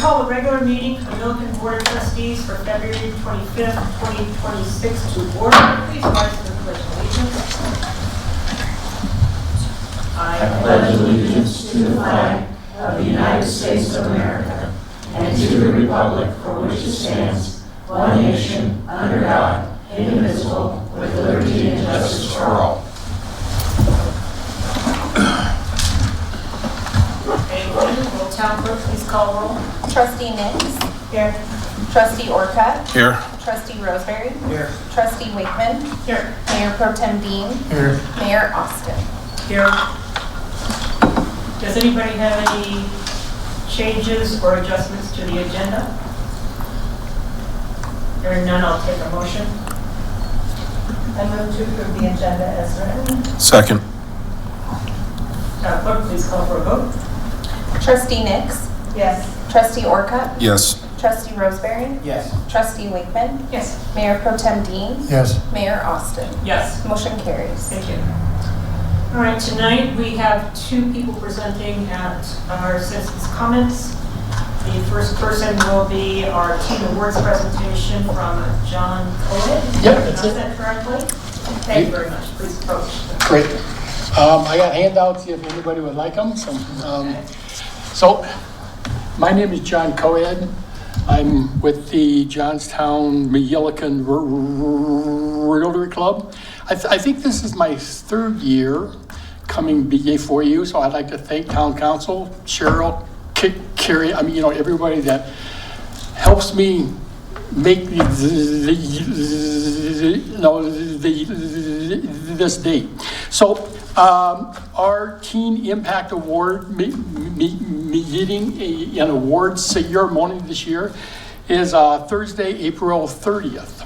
call the regular meeting of the Milliken Board of Trustees for February 25th, 2026 to order. Please rise to the pledge of allegiance. I pledge allegiance to the flag of the United States of America and to the republic for which it stands, one nation, under God, indivisible, with liberty and justice for all. Will town clerk please call roll? Trustee Nix. Here. Trustee Orcutt. Here. Trustee Roseberry. Here. Trustee Wakeman. Here. Mayor Pro Tem Dean. Here. Mayor Austin. Here. Does anybody have any changes or adjustments to the agenda? Hearing none, I'll take a motion. I move to approve the agenda as written. Second. Town clerk, please call for a vote. Trustee Nix. Yes. Trustee Orcutt. Yes. Trustee Roseberry. Yes. Trustee Wakeman. Yes. Mayor Pro Tem Dean. Yes. Mayor Austin. Yes. Motion carries. Thank you. All right, tonight we have two people presenting at our citizens' comments. The first person will be our teen awards presentation from John Cohen. Yep, that's Is it. that correctly? Thank you very much. Please approach. Great. I got handouts if anybody would like them. So my name is John Coed. I'm with the Johnstown Milliken Rotary Club. I think this is my third year coming before you, so I'd like to thank Town Council, Cheryl, Carrie, everybody that helps me make this date. So our Teen Impact Award meeting, an awards ceremony this year is Thursday, April 30th.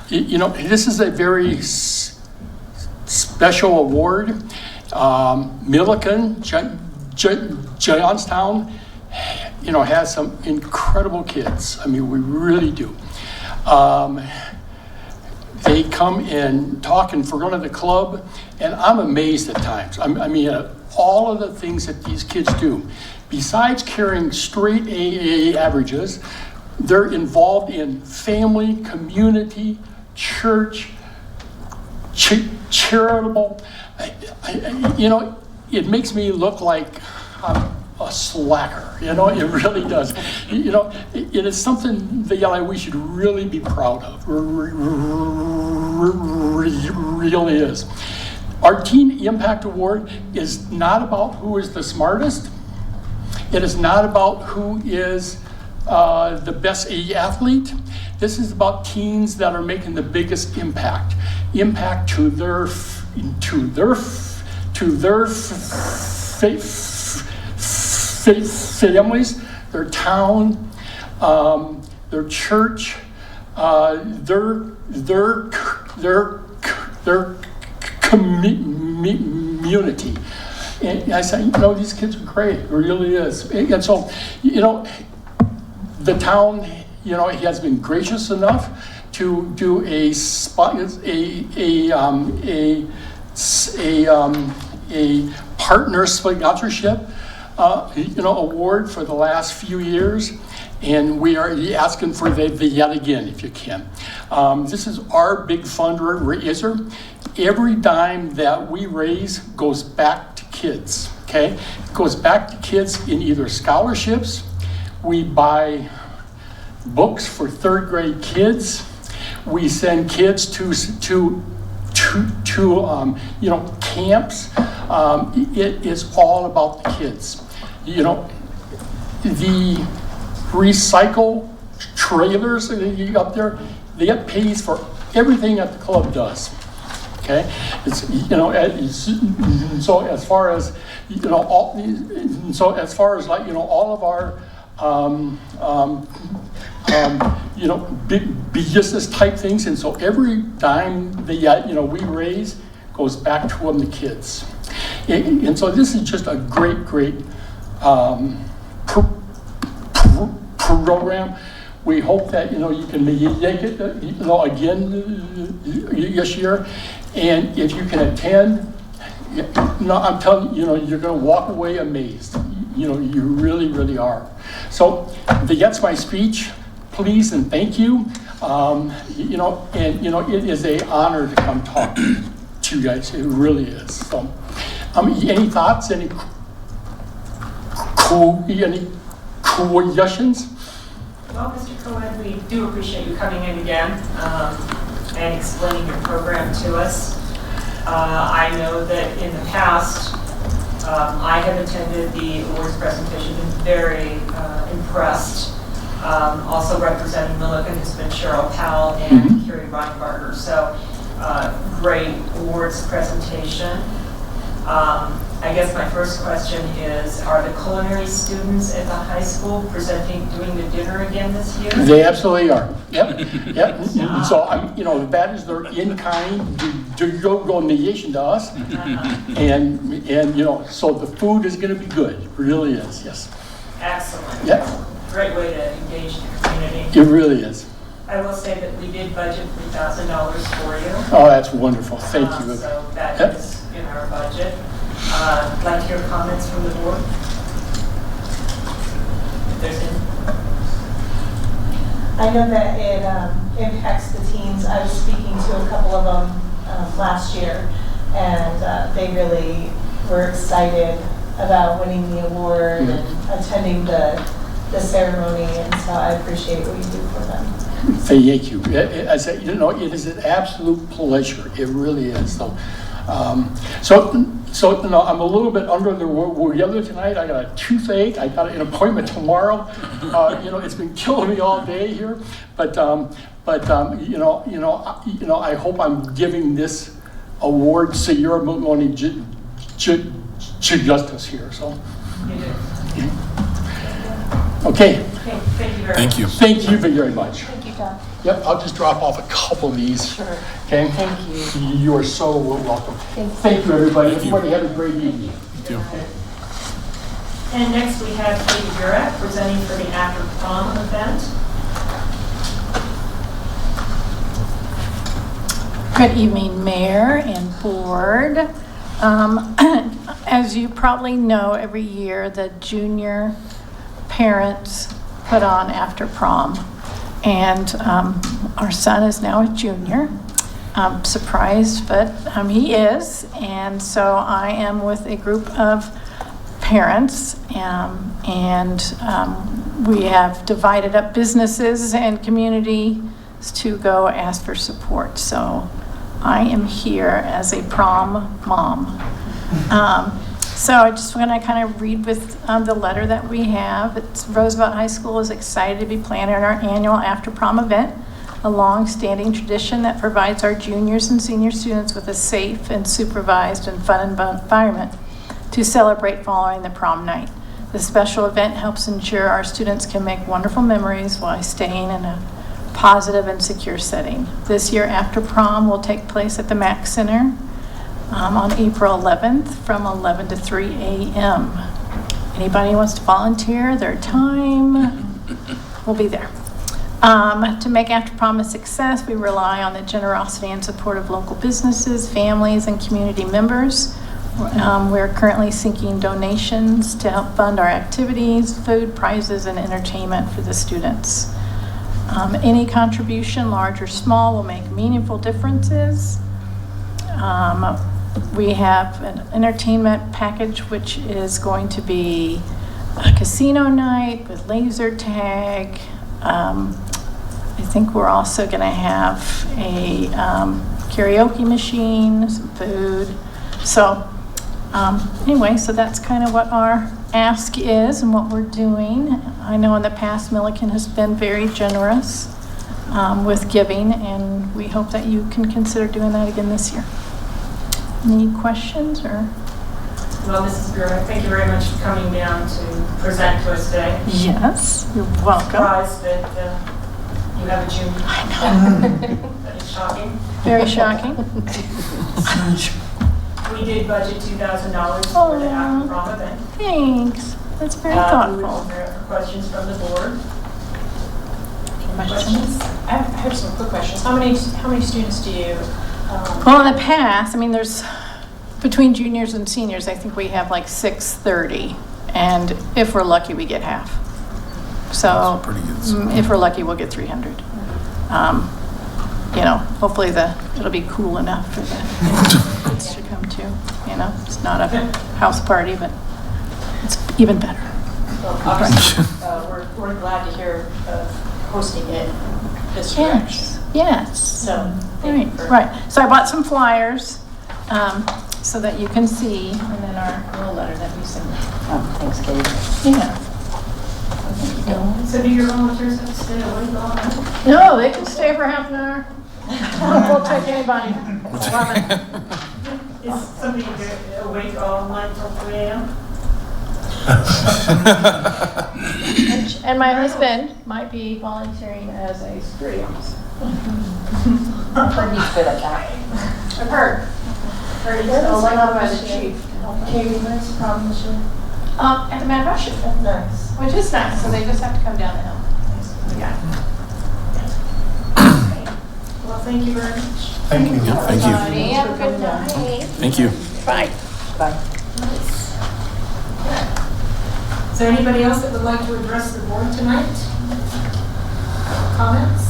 This is a very special award. Milliken, Johnstown, has some incredible kids. I mean, we really do. They come and talk in front of the club, and I'm amazed at times. All of the things that these kids do. Besides carrying straight AA averages, they're involved in family, community, church, charitable. It makes me look like I'm a slacker. It really does. It is something that we should really be proud of. Really is. Our Teen Impact Award is not about who is the smartest. It is not about who is the best athlete. This is about teens that are making the biggest impact to their families, their town, their church, their community. And I said, these kids are great. It really is. And so, the town, has been gracious enough to do a partner sponsorship, award for the last few years. And we are asking for the yet again, if you can. This is our big fundraiser. Every dime that we raise goes back to kids, okay? It goes back to kids in either scholarships. We buy books for third grade kids. We send kids to camps. It is all about the kids. The recycle trailers up there, that pays for everything that the club does. Okay, so as far as all of our big business type things, and so every dime that we raise goes back to them, the kids, and so this is just a great program. We hope that you can make it again this year, and if you can attend, I'm telling you, you're going to walk away amazed. You really, really are. So that's my speech. Please and thank you. It is an honor to come talk to you guys. It really is. So, any thoughts? Any questions? Well, Mr. Cohen, we do appreciate you coming in again and explaining your program to us. I know that in the past, I have attended the awards presentation and been very impressed. Also representing Milliken has been Cheryl Powell and Carrie Reinbarger. So great awards presentation. I guess my first question is, are the culinary students at the high school doing the dinner again this year? They absolutely are. Yep. So that is their in-kind donation to us, and so the food is going to be good. It really is. Yes. Excellent. Yep. Great way to engage the community. It really is. I will say that we did budget $3,000 for you. Oh, that's wonderful. Thank you. So that is in our budget. I'd like to hear comments from the board. If there's any. I know that it impacts the teams. I was speaking to a couple of them last year, and they really were excited about winning the award and attending the ceremony, and so I appreciate what you do for them. Thank you. I said, it is an absolute pleasure. It really is. So I'm a little bit under the weather tonight. I got a toothache. I got an appointment tomorrow. It's been killing me all day here. But I hope I'm giving this award to your money justice here. So. You do. Okay. Thank you very much. Thank you. Thank you very much. Thank you, John. Yep, I'll just drop off a couple of these. Sure. Okay? Thank you. You are so welcome. Thank you. Thank you, everybody. Thank you. Everybody have a great evening. Thank you. And next we have Katie Burek presenting for the After Prom event. Good evening, Mayor and Board. As you probably know, every year the junior parents put on After Prom. And our son is now a junior. I'm surprised, but he is. And so I am with a group of parents, and we have divided up businesses and communities to go ask for support. So I am here as a prom mom. So I just want to kind of read with the letter that we have. Roosevelt High School is excited to be planning our annual After Prom event, a long-standing tradition that provides our juniors and senior students with a safe and supervised and fun environment to celebrate following the prom night. This special event helps ensure our students can make wonderful memories while staying in a positive and secure setting. This year, After Prom will take place at the Mack Center on April 11th from 11 to 3 a.m. Anybody who wants to volunteer their time, we'll be there. To make After Prom a success, we rely on the generosity and support of local businesses, families, and community members. We're currently seeking donations to help fund our activities, food, prizes, and entertainment for the students. Any contribution, large or small, will make meaningful differences. We have an entertainment package, which is going to be a casino night with laser tag. I think we're also going to have a karaoke machine, some food. So anyway, so that's kind of what our ask is and what we're doing. I know in the past Milliken has been very generous with giving, and we hope that you can consider doing that again this year. Any questions or? Well, Mrs. Burek, thank you very much for coming down to present to us today. Yes, you're welcome. Surprised that you have a junior. I That is shocking. Very shocking. We did budget $2,000 for the After Prom event. Thanks. That's very We thoughtful. will prepare for questions from the board. Questions? I have some quick questions. How many students do you? Well, in the past, I mean, there's between juniors and seniors, I think we have like 630, And if we're lucky, we get half. So That's pretty good. if we're lucky, we'll get 300. You know, hopefully it'll be cool enough for the kids to come too. You know, it's not a house party, but it's even better. Well, obviously, we're glad to hear of hosting it this direction. Yes. So, thank you for. Right. So I bought some flyers so that you can see, and then our little letter that we sent. Oh, thanks, Katie. Yeah. So do your volunteers have to stay awake all night? No, they can stay for half an hour. We'll take anybody. Is somebody awake all night till 3 a.m.? And my husband might be volunteering as a security officer. I've heard he's good at that. I've heard. He's elected by the chief. Katie, what's the problem this year? At the Mad Russian, Nice. which is nice, so they just have to come down the hill. Yeah. Well, thank you very much. Thank you. Thank you. Everybody, have a good night. Thank you. Bye. Bye. Is there anybody else that would like to address the board tonight? Comments?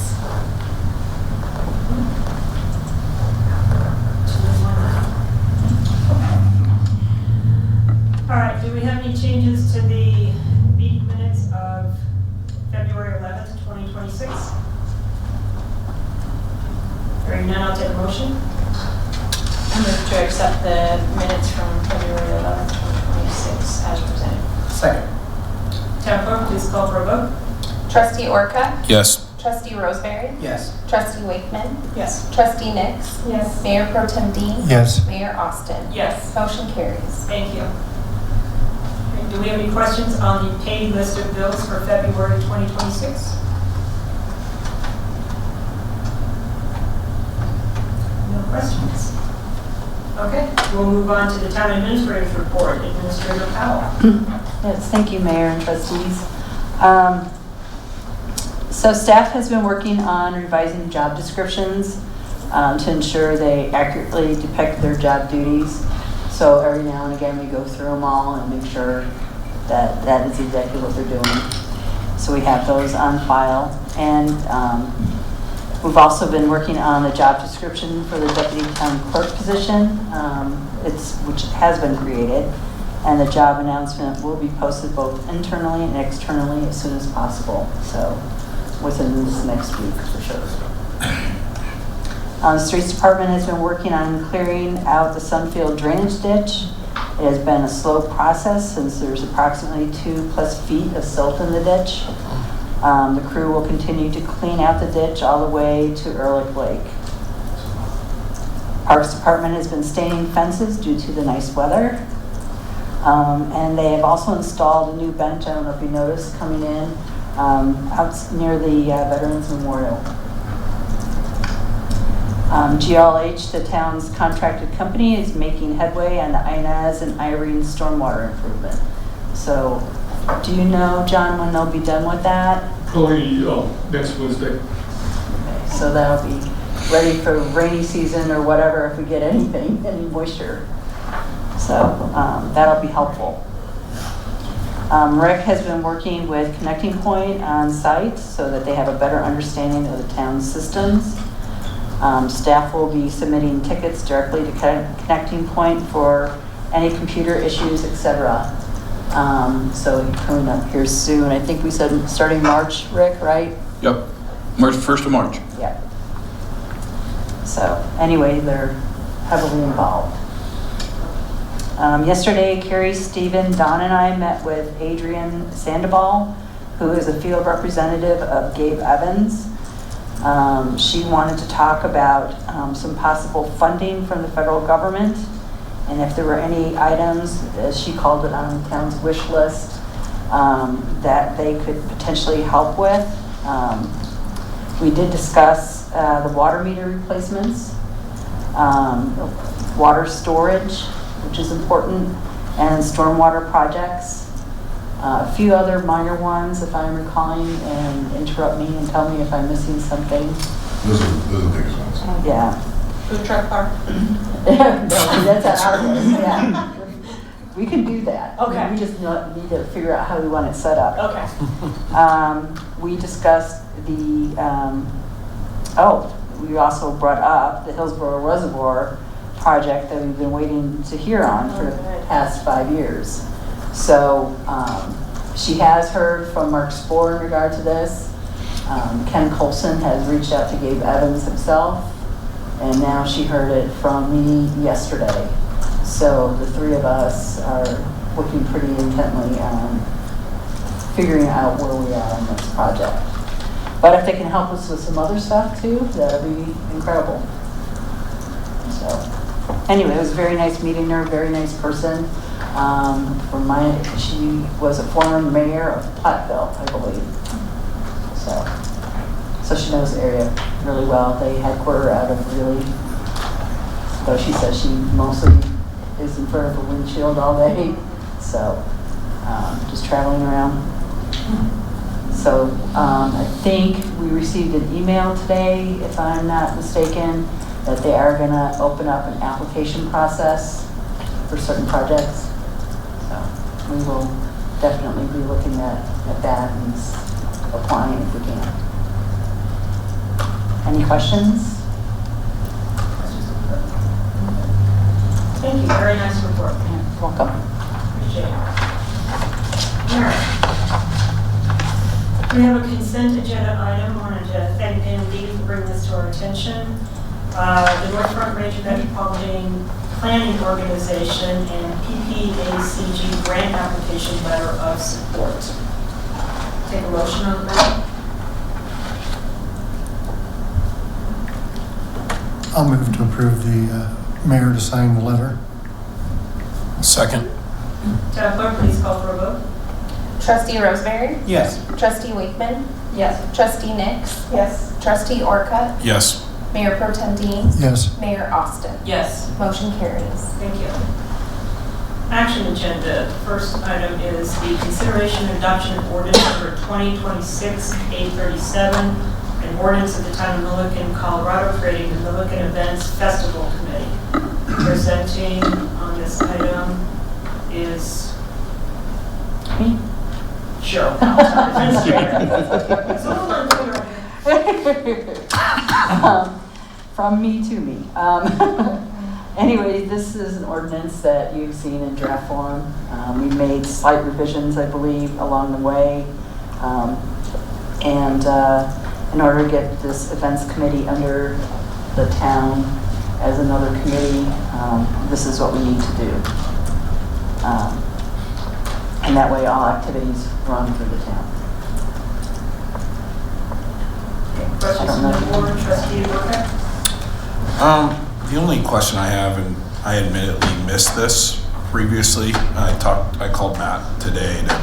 All right, do we have any changes to the meeting minutes of February 11th, 2026? Hearing none, I'll take a motion. I move to accept the minutes from February 11th, 2026 as presented. Second. Town clerk, please call for a vote. Trustee Orca? Yes. Trustee Roseberry? Yes. Trustee Wakeman? Yes. Trustee Nix? Yes. Mayor Pro Tem Dean? Yes. Mayor Austin? Yes. Motion carries. Thank you. Okay, do we have any questions on the paid list of bills for February 2026? No questions? Okay, we'll move on to the town administrator's report. Administrator Powell. Yes, thank you, Mayor and trustees. So staff has been working on revising job descriptions to ensure they accurately depict their job duties. So every now and again, we go through them all and make sure that that is exactly what they're doing. So we have those on file. And we've also been working on the job description for the deputy town clerk position, which has been created. And the job announcement will be posted both internally and externally as soon as possible. So within this next week for sure. The streets department has been working on clearing out the Sunfield drainage ditch. It has been a slow process since there's approximately 2+ feet of silt in the ditch. The crew will continue to clean out the ditch all the way to Ehrlich Lake. Parks department has been staining fences due to the nice weather. And they have also installed a new bench, I don't know if you noticed, coming in out near the Veterans Memorial. GLH, the town's contracted company, is making headway on the Inez and Irene stormwater improvement. So, do you know, John, when they'll be done with that? Probably next Wednesday. Okay, so that'll be ready for rainy season or whatever if we get anything, any moisture. So that'll be helpful. Rick has been working with Connecting Point on site so that they have a better understanding of the town's systems. Staff will be submitting tickets directly to Connecting Point for any computer issues, etc. So coming up here soon. I think we said starting March, Rick, right? Yep, March 1st of March. Yeah. So anyway, they're heavily involved. Yesterday, Carrie, Stephen, Don, and I met with Adrian Sandoval, who is a field representative of Gabe Evans. She wanted to talk about some possible funding from the federal government, and if there were any items, as she called it, on the town's wish list that they could potentially help with. We did discuss the water meter replacements, water storage, which is important, and stormwater projects. A few other minor ones, if I'm recalling, and interrupt me and tell me if I'm missing something. Those are the biggest ones. Yeah. Food truck park? No, that's on our list, yeah. We can do that. Okay. We just need to figure out how we want it set up. Okay. We discussed the, we also brought up the Hillsborough Reservoir project that we've been waiting to hear on for the past 5 years. So she has heard from Mark Spohr in regard to this. Ken Colson has reached out to Gabe Evans himself, and now she heard it from me yesterday. So the three of us are looking pretty intently on figuring out where we are on this project. But if they can help us with some other stuff too, that'd be incredible. So anyway, it was very nice meeting her, very nice person. She was a former mayor of Platteville, I believe. So she knows the area really well. They headquarter out of Greeley, though she says she mostly is in front of a windshield all day. So just traveling around. So I think we received an email today, if I'm not mistaken, that they are going to open up an application process for certain projects. So we will definitely be looking at that and applying if we can. Any questions? Thank you, very nice report. Yeah, welcome. Appreciate it. All right. We have a consent agenda item. I wanted to thank Pam Lee for bringing this to our attention. The North Front Range Metropolitan Planning Organization and PPACG grant application letter of support. Take a motion on that. I'll move to approve the mayor to sign the letter. Second. Madam Clerk, please call for a vote. Trustee Rosemary? Yes. Trustee Wakeman? Yes. Trustee Nix? Yes. Trustee Orcutt? Yes. Mayor Pro Tem Dean? Yes. Mayor Austin? Yes. Motion carries. Thank you. Action agenda. The first item is the consideration and adoption of ordinance number 2026-837, an ordinance of the town of Milliken, Colorado, creating the Milliken Events Festival Committee. Presenting on this item is Me? Cheryl, town administrator. It's a little unclear. From me to me. Anyway, this is an ordinance that you've seen in draft form. We made slight revisions, I believe, along the way. In order to get this events committee under the town as another committee, this is what we need to do. And that way all activities run through the town. Questions from the board, trustee Burkett? The only question I have, and I admittedly missed this previously, I called Matt today to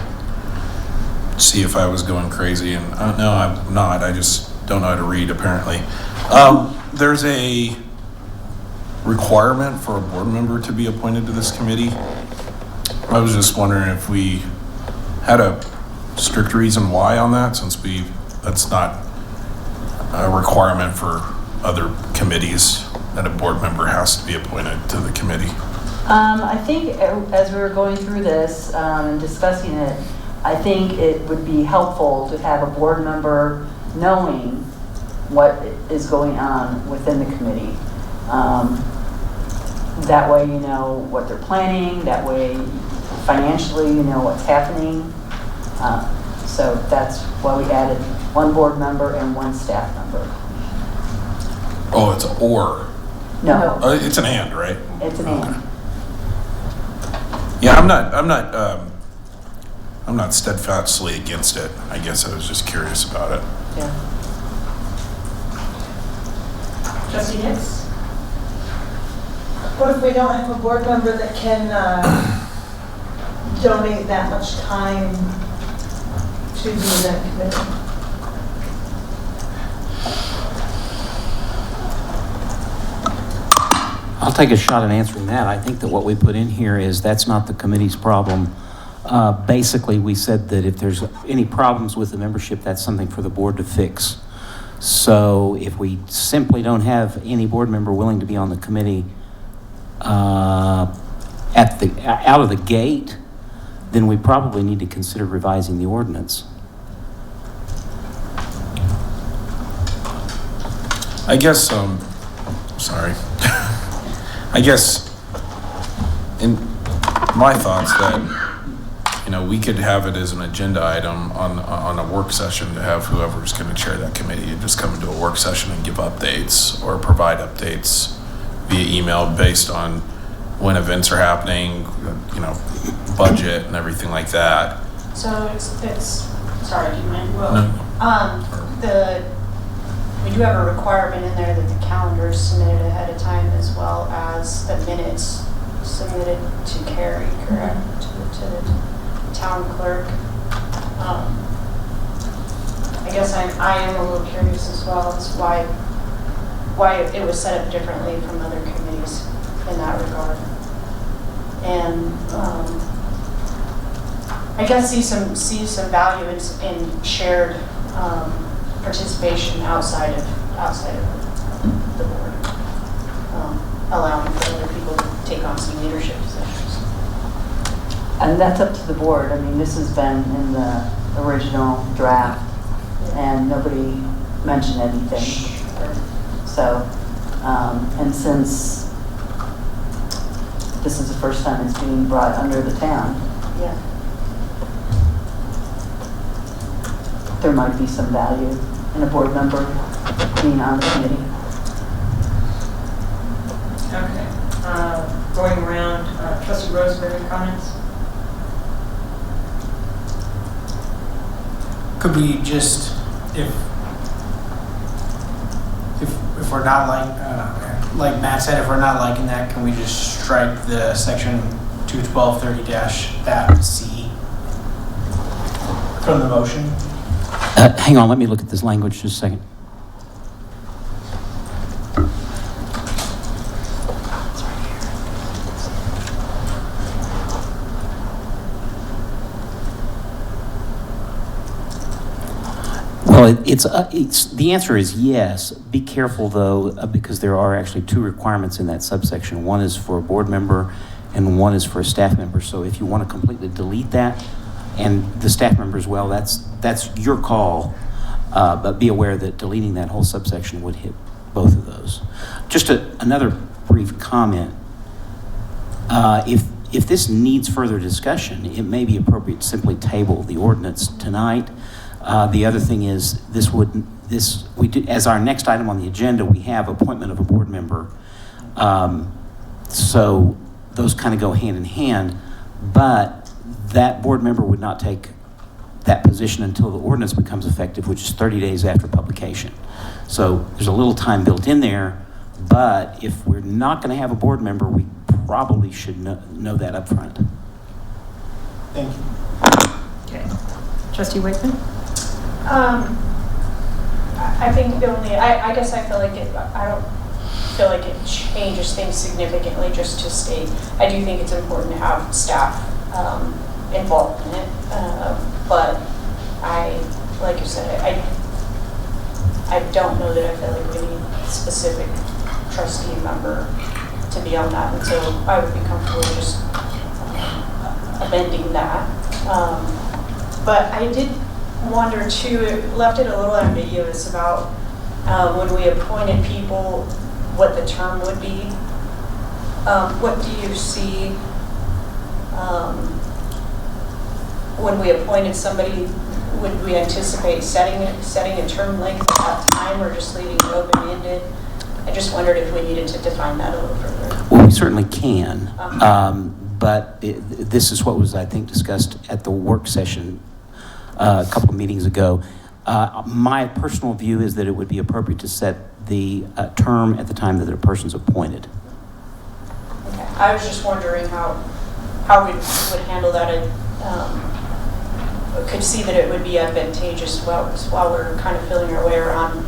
see if I was going crazy, and no, I'm not. I just don't know how to read, apparently. There's a requirement for a board member to be appointed to this committee. I was just wondering if we had a strict reason why on that, since that's not a requirement for other committees that a board member has to be appointed to the committee. I think as we were going through this and discussing it, I think it would be helpful to have a board member knowing what is going on within the committee. That way you know what they're planning, that way financially you know what's happening. So that's why we added one board member and one staff member. Oh, it's an or. No, It's an and, right? it's an and. Yeah, I'm not steadfastly against it. I guess I was just curious about it. Yeah. Trustee Nix? What if we don't have a board member that can donate that much time to the event committee? I'll take a shot at answering that. I think that what we put in here is that's not the committee's problem. Basically, we said that if there's any problems with the membership, that's something for the board to fix. So if we simply don't have any board member willing to be on the committee at out of the gate, then we probably need to consider revising the ordinance. I guess, sorry. I guess in my thoughts that, you know, we could have it as an agenda item on a work session to have whoever's going to chair that committee and just come into a work session and give updates or provide updates via email based on when events are happening, you know, budget and everything like that. So it's, sorry, do you mind? Well, No. we do have a requirement in there that the calendar is submitted ahead of time as well as the minutes submitted to Carrie, correct? To the town clerk. I guess I am a little curious as well as why it was set up differently from other committees in that regard. And I guess see some value in shared participation outside of the board, allowing for other people to take on some leadership positions. And that's up to the board. I mean, this has been in the original draft, and nobody mentioned anything. So, and since this is the first time it's being brought under the town, Yeah. there might be some value in a board member being on the committee. Okay. Going around, Trustee Roseberry, comments? Could we just, if we're not like Matt said, if we're not liking that, can we just strike the section 21230-C from the motion? Hang on, let me look at this language just a second. Well, it's the answer is yes. Be careful though, because there are actually two requirements in that subsection. One is for a board member, and one is for a staff member. So if you want to completely delete that, and the staff member as well, that's your call. But be aware that deleting that whole subsection would hit both of those. Just another brief comment. If this needs further discussion, it may be appropriate to simply table the ordinance tonight. The other thing is we do, as our next item on the agenda, we have appointment of a board member. So those kind of go hand in hand, but that board member would not take that position until the ordinance becomes effective, which is 30 days after publication. So there's a little time built in there, but if we're not going to have a board member, we probably should know that up front. Thank you. Okay. Trustee Wakeman? I think the only, I guess I feel like I don't feel like it changes things significantly just to state. I do think it's important to have staff involved in it, but like you said, I don't know that I feel like we need a specific trustee member to be on that, and so I would be comfortable just amending that. But I did wonder too, it left it a little ambiguous about when we appointed people, what the term would be. What do you see when we appointed somebody? Would we anticipate setting a term length at that time, or just leaving it open-ended? I just wondered if we needed to define that a little further. Well, we certainly can, but this is what was, I think, discussed at the work session a couple of meetings ago. My personal view is that it would be appropriate to set the term at the time that a person's appointed. Okay. I was just wondering how we would handle that. Could see that it would be advantageous while we're kind of feeling our way around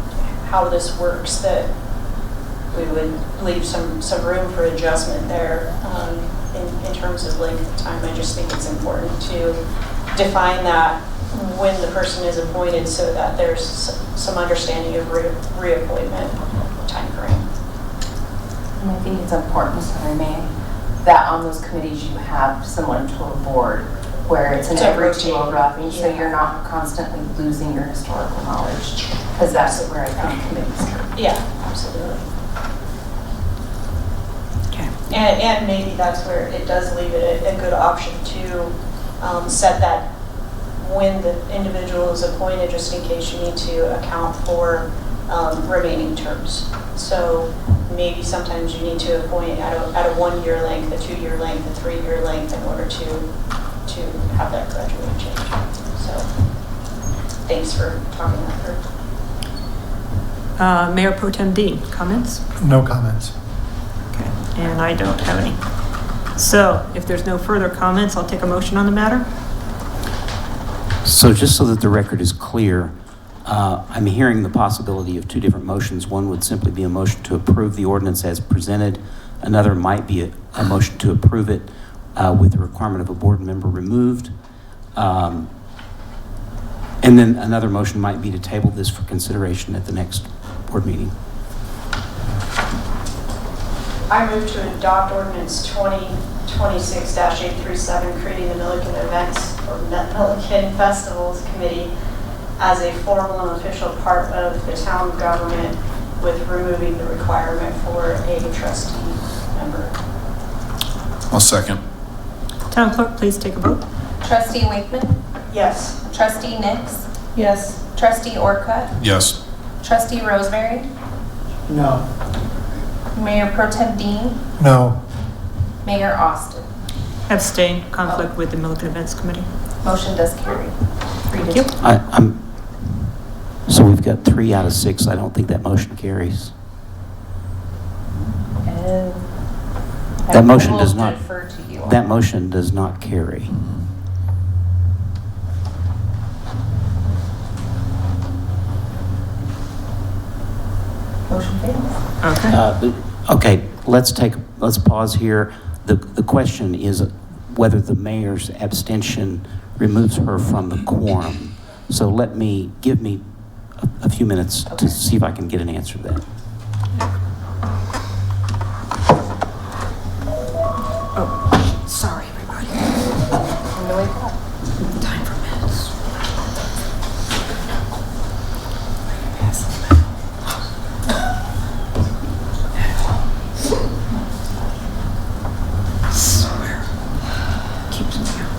how this works, that we would leave some room for adjustment there in terms of length of time. I just think it's important to define that when the person is appointed so that there's some understanding of reappointment time frame. And I think it's important, sorry, May, that on those committees you have similar to a board, where it's an To every rotate. two overlapping, so Yeah. you're not constantly losing your historical knowledge, because that's where I think committees are. Yeah, absolutely. Okay. And maybe that's where it does leave it a good option to set that when the individual is appointed, just in case you need to account for remaining terms. So maybe sometimes you need to appoint at a 1-year length, a 2-year length, a 3-year length in order to have that graduating change. So thanks for talking that through. Mayor Pro Tem Dean, comments? No comments. Okay, and I don't have any. So if there's no further comments, I'll take a motion on the matter. So just so that the record is clear, I'm hearing the possibility of two different motions. One would simply be a motion to approve the ordinance as presented. Another might be a motion to approve it with the requirement of a board member removed. And then another motion might be to table this for consideration at the next board meeting. I move to adopt ordinance 2026-837, creating the Milliken Events or Milliken Festivals Committee as a formal and official part of the town government, with removing the requirement for a trustee member. I'll second. Town clerk, please take a vote. Trustee Wakeman, Yes. trustee Nix, Yes. trustee Orcutt, Yes. trustee Rosemary, No. Mayor Pro Tem Dean, No. Mayor Austin. Abstain, conflict with the Milliken Events Committee. Motion does carry. Thank you. So we've got 3 out of 6. I don't think that motion carries. And That motion I does will not- defer to you on That motion does not carry. Motion fails. Okay. Okay, let's pause here. The question is whether the mayor's abstention removes her from the quorum. So give me a few minutes to see if I can get an answer to that. Oh, sorry, everybody. On the way back. Time for minutes. Swear. Keeps me out.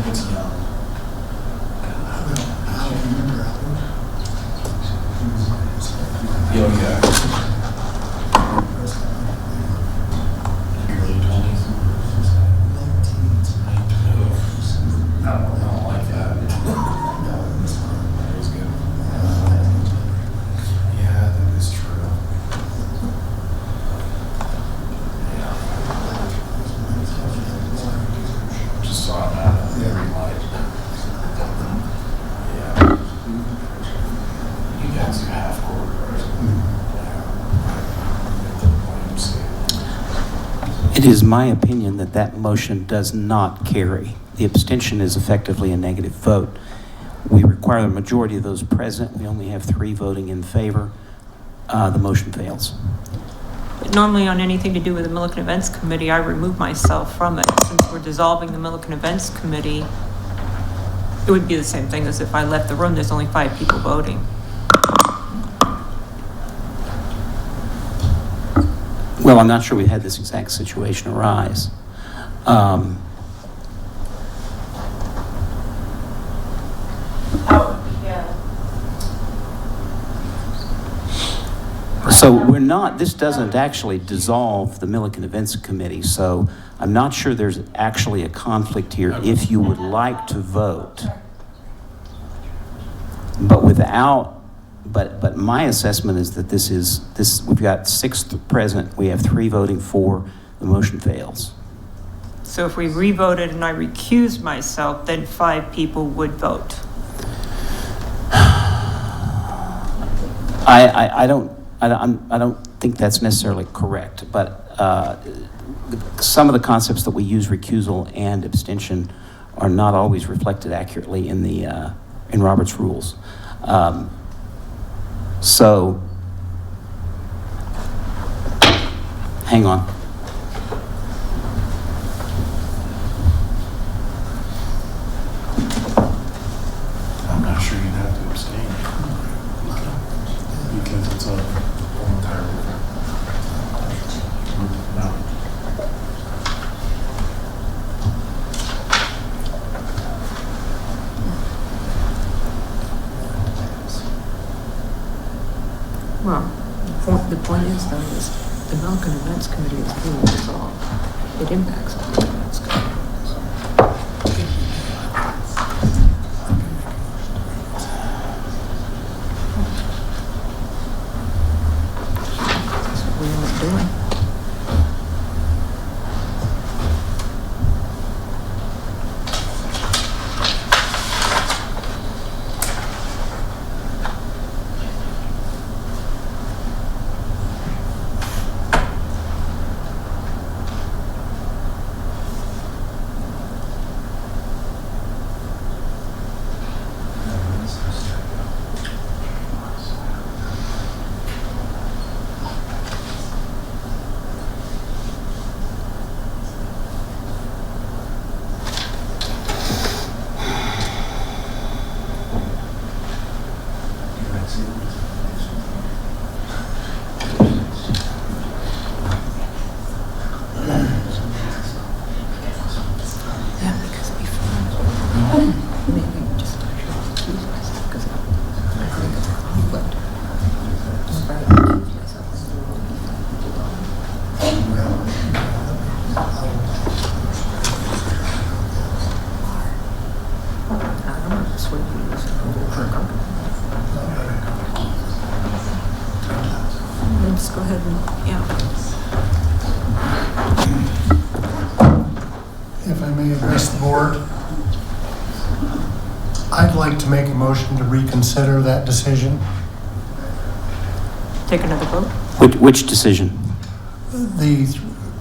It's young. Oh, yeah. Early 20s. I don't like that. That is good. Yeah, that is true. Yeah. Just saw it now. Every light. Yeah. You guys are half court, right? It is my opinion that that motion does not carry. The abstention is effectively a negative vote. We require the majority of those present. We only have 3 voting in favor. The motion fails. Normally on anything to do with the Milliken Events Committee, I remove myself from it. Since we're dissolving the Milliken Events Committee, it would be the same thing as if I left the room. There's only 5 people voting. Well, I'm not sure we had this exact situation arise. So we're not, this doesn't actually dissolve the Milliken Events Committee, so I'm not sure there's actually a conflict here if you would like to vote. But but my assessment is that we've got 6 present, we have 3 voting for, the motion fails. So if we re-voted and I recused myself, then 5 people would vote. I don't think that's necessarily correct, but some of the concepts that we use, recusal and abstention, are not always reflected accurately in Robert's rules. So, hang on. I'm not sure you'd have to abstain. Because it's a whole entirely different. No. Well, the point is though, is the Milliken Events Committee is being dissolved. It impacts all the events committees. That's what we end up doing. Let's go ahead and, If I may address the board, I'd like to make a motion to reconsider that decision. take another vote. Which decision?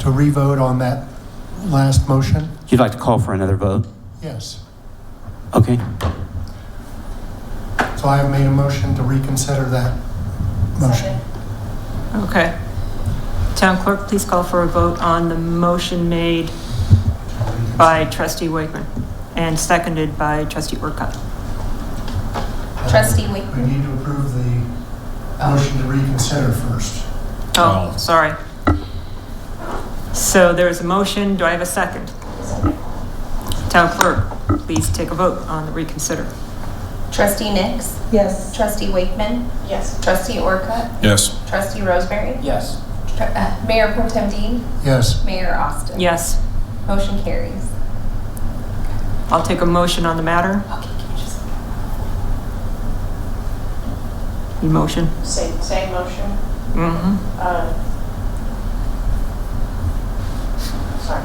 To re-vote on that last motion? You'd like to call for another vote? Yes. Okay. So I have made a motion to reconsider that motion. Okay. Town clerk, please call for a vote on the motion made by trustee Wakeman and seconded by trustee Urquhart. Trustee Wakeman. We need to approve the motion to reconsider first. Oh, sorry. So there's a motion. Do I have a second? Town clerk. please take a vote on the reconsider. Trustee Nix? Yes. Trustee Wakeman? Yes. Trustee Orcutt? Yes. Trustee Rosemary? Yes. Mayor Pro Tem Dean? Yes. Mayor Austin? Yes. Motion carries. I'll take a motion on the matter. Okay, can you just... Emotion. Same motion. Mm-hmm. Sorry.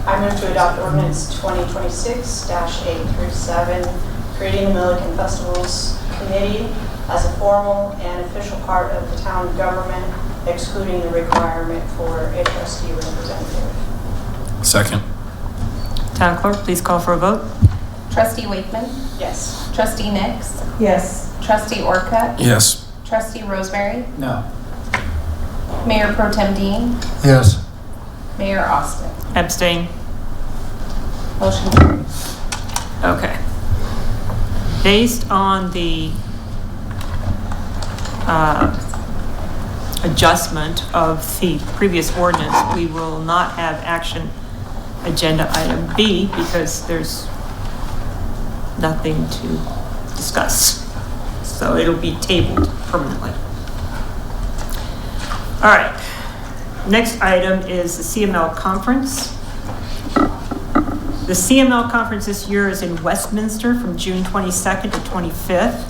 I move to adopt ordinance 2026-8 through 7, creating the Milliken Festivals Committee as a formal and official part of the town government, excluding the requirement for a trustee representative. Second. Town clerk, please call for a vote. Trustee Wakeman? Yes. Trustee Nix? Yes. Trustee Orcutt? Yes. Trustee Rosemary? No. Mayor Pro Tem Dean? Yes. Mayor Austin? Abstain. Motion carries. Okay. Based on the adjustment of the previous ordinance, we will not have action agenda item B because there's nothing to discuss. So it'll be tabled permanently. All right. Next item is the CML conference. The CML conference this year is in Westminster from June 22nd to 25th.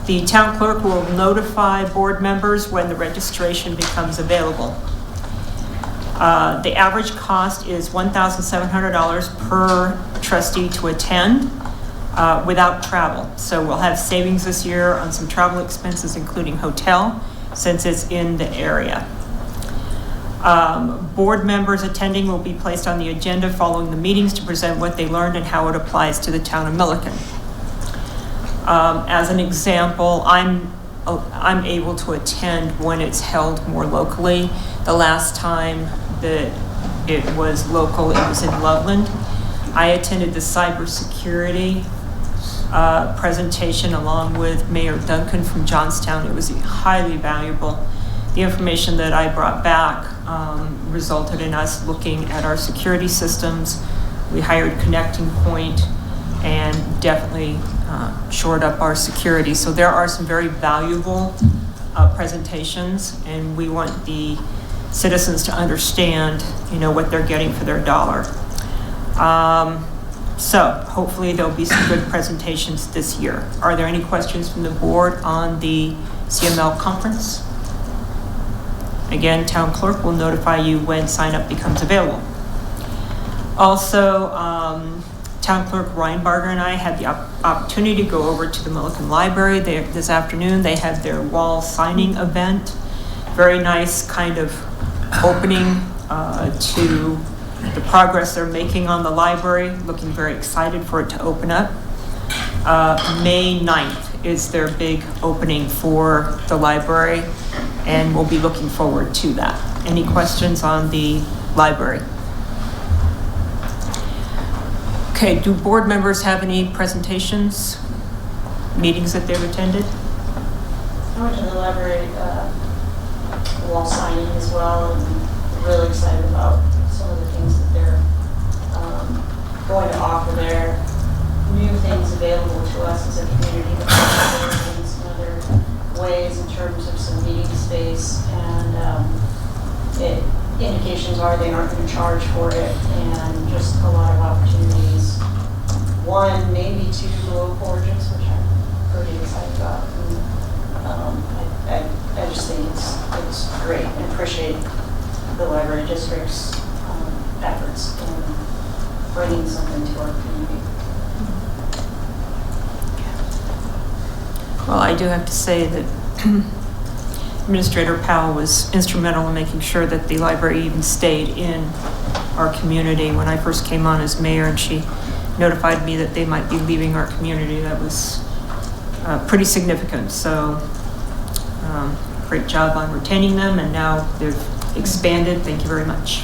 The town clerk will notify board members when the registration becomes available. The average cost is $1,700 per trustee to attend without travel. So we'll have savings this year on some travel expenses, including hotel, since it's in the area. Board members attending will be placed on the agenda following the meetings to present what they learned and how it applies to the town of Milliken. As an example, I'm able to attend when it's held more locally. The last time that it was local, it was in Loveland. I attended the cybersecurity presentation along with Mayor Duncan from Johnstown. It was highly valuable. The information that I brought back resulted in us looking at our security systems. We hired Connecting Point and definitely shored up our security. So there are some very valuable presentations, and we want the citizens to understand, what they're getting for their dollar. So hopefully there'll be some good presentations this year. Are there any questions from the board on the CML conference? Again, town clerk will notify you when sign up becomes available. Also, town clerk Reinbarger and I had the opportunity to go over to the Milliken Library this afternoon. They had their wall signing event. Very nice kind of opening to the progress they're making on the library. Looking very excited for it to open up. May 9th is their big opening for the library, and we'll be looking forward to that. Any questions on the library? Okay, do board members have any presentations, meetings that they've attended? I went to the library wall signing as well, and really excited about some of the things that they're going to offer there. New things available to us as a community, and some other ways in terms of some meeting space, and indications are they aren't going to charge for it, and just a lot of opportunities. One, maybe two glow forges, which I'm pretty excited about. And, I just think it's great, and appreciate the library district's efforts in bringing something to our community. Well, I do have to say that Administrator Powell was instrumental in making sure that the library even stayed in our community. When I first came on as mayor and she notified me that they might be leaving our community, that was pretty significant. So great job on retaining them, and now they've expanded. Thank you very much.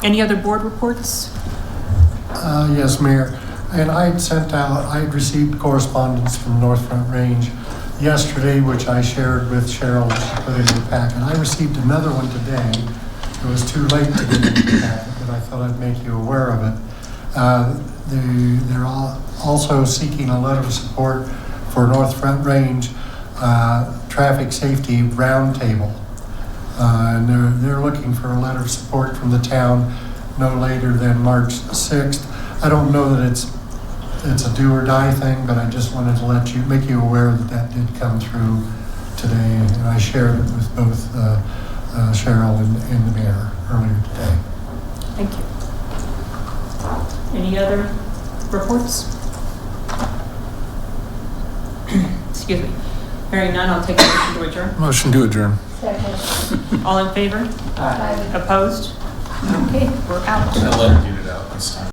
Any other board reports? Yes, Mayor. And I had received correspondence from North Front Range yesterday, which I shared with Cheryl, she put in the packet. I received another one today. It was too late to get into the packet, but I thought I'd make you aware of it. They're also seeking a letter of support for North Front Range Traffic Safety Roundtable. And they're looking for a letter of support from the town no later than March 6th. I don't know that it's a do or die thing, but I just wanted to make you aware that that did come through today, and I shared it with both Cheryl and the mayor earlier today. Thank you. Any other reports? Excuse me. Hearing none, I'll take a motion to adjourn. Motion to adjourn. All in favor? Opposed? Okay, we're out. I'll let her get it out this time.